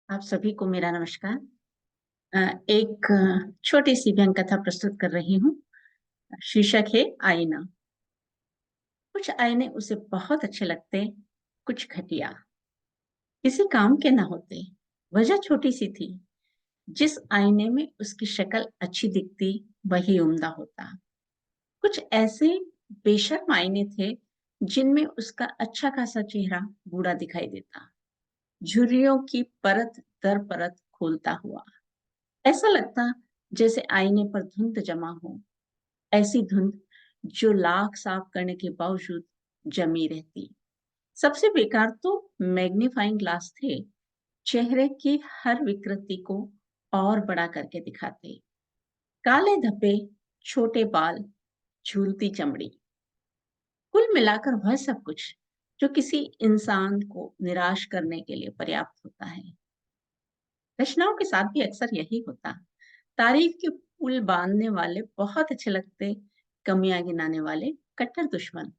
आप सभी को मेरा नमस्कार। एक छोटी सी व्यंग कथा प्रस्तुत कर रही हूँ। शीर्षक है आईना। कुछ आईने उसे बहुत अच्छे लगते, कुछ घटिया, किसी काम के न होते। वजह छोटी सी थी। जिस आईने में उसकी शक्ल अच्छी दिखती, वही उम्दा होता। कुछ ऐसे बेशर्म आईने थे जिनमें उसका अच्छा खासा चेहरा बूढ़ा दिखाई देता, झुर्रियों की परत दर परत खोलता हुआ। ऐसा लगता जैसे आईने पर धुंध जमा हो, ऐसी धुंध जो लाख साफ करने के बावजूद जमी रहती। सबसे बेकार तो मैग्नीफाइंग ग्लास थे, चेहरे की हर विकृति को और बड़ा करके दिखाते। काले धब्बे, छोटे बाल, झूलती चमड़ी, कुल मिलाकर वह सब कुछ जो किसी इंसान को निराश करने के लिए पर्याप्त होता है। रचनाओं के साथ भी अक्सर यही होता। तारीफ के पुल बांधने वाले बहुत अच्छे लगते, कमियां गिनाने वाले कट्टर दुश्मन।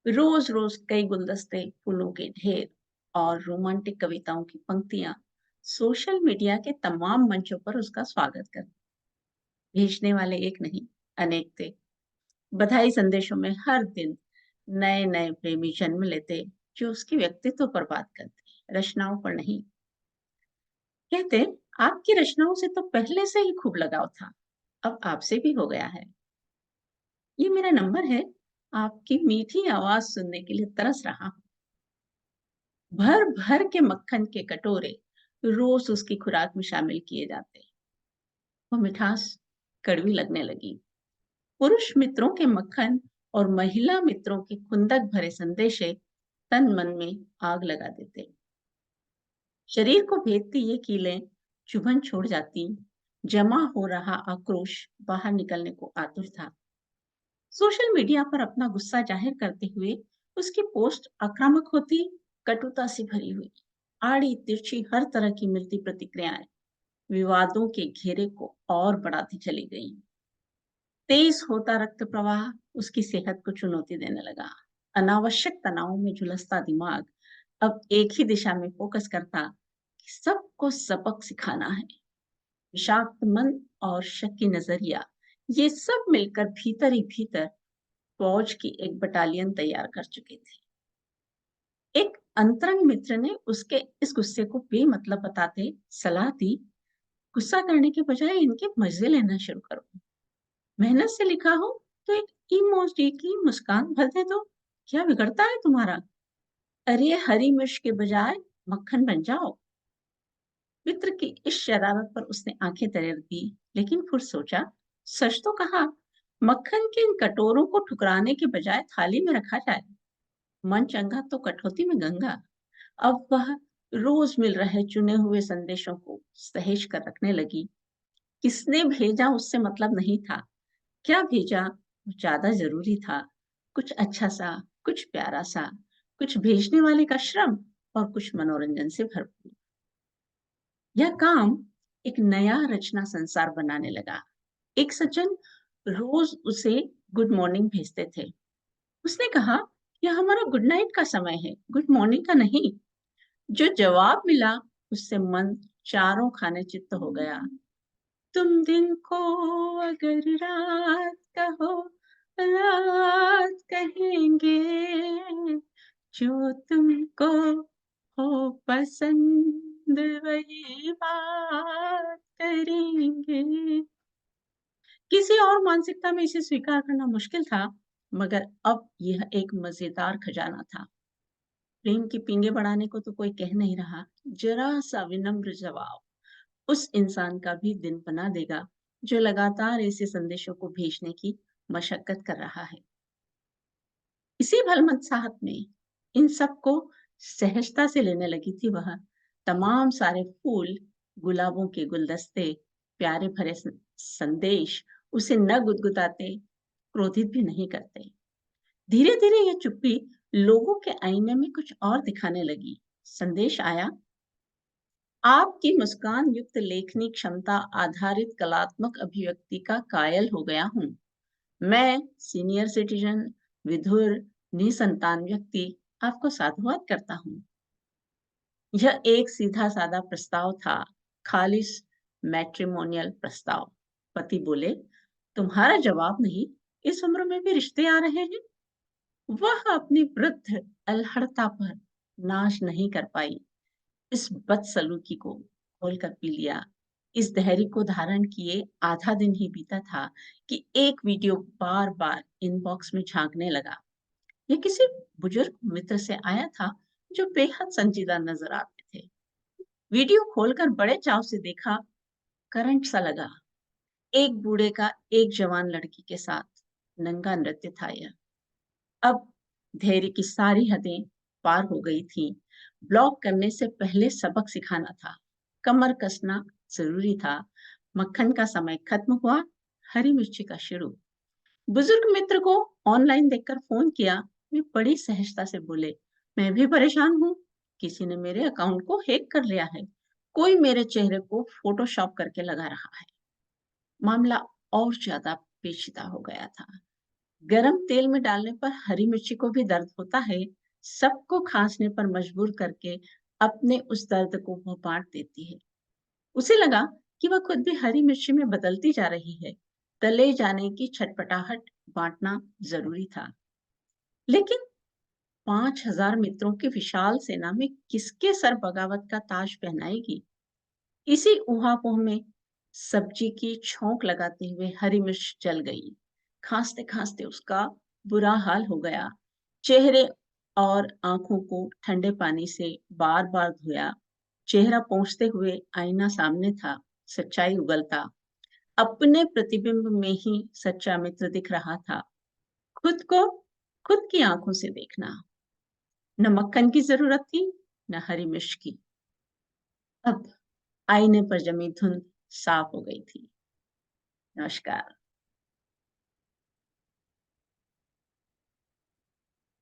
रोज रोज कई गुलदस्ते, फूलों के ढेर और रोमांटिक कविताओं की पंक्तियां सोशल मीडिया के तमाम मंचों पर उसका स्वागत कर भेजने वाले एक नहीं, अनेक थे। बधाई संदेशों में हर दिन नए नए प्रेमी जन्म लेते, जो उसके व्यक्तित्व पर बात करते, रचनाओं पर नहीं। कहते, आपकी रचनाओं से तो पहले से ही खूब लगाव था, अब आपसे भी हो गया है। ये मेरा नंबर है, आपकी मीठी आवाज सुनने के लिए तरस रहा हूँ। भर भर के मक्खन के कटोरे रोज उसकी खुराक में शामिल किए जाते। वो मिठास कड़वी लगने लगी। पुरुष मित्रों के मक्खन और महिला मित्रों के खुंदक भरे संदेशे तन मन में आग लगा देते। शरीर को भेदती ये कीलें चुभन छोड़ जाती। जमा हो रहा आक्रोश बाहर निकलने को आतुर था। सोशल मीडिया पर अपना गुस्सा जाहिर करते हुए उसकी पोस्ट आक्रामक होती, कटुता से भरी हुई, आड़ी तिरछी हर तरह की मिलती प्रतिक्रियाएं विवादों के घेरे को और बढ़ाती चली गई। तेज होता रक्त प्रवाह उसकी सेहत को चुनौती देने लगा। अनावश्यक तनाव में झुलसता दिमाग अब एक ही दिशा में फोकस करता कि सबको सबक सिखाना है। विषाक्त मन और शक की नजरिया, ये सब मिलकर भीतर ही भीतर फौज की एक बटालियन तैयार कर चुके थे। एक अंतरंग मित्र ने उसके इस गुस्से को बेमतलब बताते सलाह दी, गुस्सा करने के बजाय इनके मजे लेना शुरू करो। मेहनत से लिखा हो तो एक इमोजी की मुस्कान भर दे दो, क्या बिगड़ता है तुम्हारा? अरे हरी मिर्च के बजाय मक्खन बन जाओ। मित्र की इस शरारत पर उसने आंखें तरेर दी, लेकिन फिर सोचा, सच तो कहा, मक्खन के इन कटोरों को ठुकराने के बजाय थाली में रखा जाए। मन चंगा तो कठौती में गंगा। अब वह रोज मिल रहे चुने हुए संदेशों को सहेज कर रखने लगी। किसने भेजा उससे मतलब नहीं था, क्या भेजा वो ज्यादा जरूरी था। कुछ अच्छा सा, कुछ प्यारा सा, कुछ भेजने वाले का श्रम और कुछ मनोरंजन से भरपूर। यह काम एक नया रचना संसार बनाने लगा। एक सज्जन रोज उसे गुड मॉर्निंग भेजते थे। उसने कहा, यह हमारा गुड नाइट का समय है, गुड मॉर्निंग का नहीं। जो जवाब मिला उससे मन चारों खाने चित्त हो गया। तुम दिन को अगर रात कहो, रात कहेंगे, जो तुमको हो पसंद वही बात करेंगे। किसी और मानसिकता में इसे स्वीकार करना मुश्किल था, मगर अब यह एक मजेदार खजाना था। प्रेम की पींगे बढ़ाने को तो कोई कह नहीं रहा, जरा सा विनम्र जवाब उस इंसान का भी दिन बना देगा जो लगातार ऐसे संदेशों को भेजने की मशक्कत कर रहा है। इसी भलमनसाहत में इन सबको सहजता से लेने लगी थी वह। तमाम सारे फूल, गुलाबों के गुलदस्ते, प्यारे भरे संदेश उसे न गुदगुदाते, क्रोधित भी नहीं करते। धीरे धीरे यह चुप्पी लोगों के आईने में कुछ और दिखाने लगी। संदेश आया, आपकी मुस्कान युक्त लेखनी क्षमता आधारित कलात्मक अभिव्यक्ति का कायल हो गया हूँ। मैं सीनियर सिटीजन, विधुर, निसंतान व्यक्ति आपको साधुवाद करता हूँ। यह एक सीधा-साधा प्रस्ताव था, खालिस मैट्रिमोनियल प्रस्ताव। पति बोले, "तुम्हारा जवाब नहीं, इस उम्र में भी रिश्ते आ रहे हैं?" वह अपनी वृद्ध अल्हड़ता पर नाश नहीं कर पाई। इस बदसलूकी को खोलकर पी लिया। इस धैर्य को धारण किए आधा दिन ही बीता था कि एक वीडियो बार-बार इनबॉक्स में झाँकने लगा। ये किसी बुजुर्ग मित्र से आया था, जो बेहद संजीदा नज़र आते थे। वीडियो खोलकर बड़े चाव से देखा, करंट सा लगा। एक बूढ़े का एक जवान लड़की के साथ नंगा नृत्य था यह। अब धैर्य की सारी हदें पार हो गई थीं। ब्लॉक करने से पहले सबक सिखाना था। कमर कसना ज़रूरी था। मक्खन का समय खत्म हुआ, हरी मिर्ची का शुरू। बुजुर्ग मित्र को ऑनलाइन देखकर फ़ोन किया। वे बड़ी सहजता से बोले, "मैं भी परेशान हूँ। किसी ने मेरे अकाउंट को हैक कर लिया है। कोई मेरे चेहरे को फ़ोटोशॉप करके लगा रहा है।" मामला और ज़्यादा पेचीदा हो गया था। गरम तेल में डालने पर हरी मिर्ची को भी दर्द होता है। सबको खांसने पर मजबूर करके अपने उस दर्द को वो बाँट देती है। उसे लगा कि वह खुद भी हरी मिर्ची में बदलती जा रही है। तले जाने की छटपटाहट बाँटना ज़रूरी था। लेकिन 5,000 मित्रों की विशाल सेना में किसके सर बगावत का ताज पहनाएगी? इसी ऊहापोह में सब्जी की छौंक लगाते हुए हरी मिर्च जल गई। खांसते-खांसते उसका बुरा हाल हो गया। चेहरे और आँखों को ठंडे पानी से बार-बार धोया। चेहरा पोंछते हुए आईना सामने था, सच्चाई उगलता। अपने प्रतिबिंब में ही सच्चा मित्र दिख रहा था। खुद को खुद की आँखों से देखना। न मक्खन की ज़रूरत थी, न हरी मिर्च की। अब आईने पर जमी धुंध साफ हो गई थी। नमस्कार।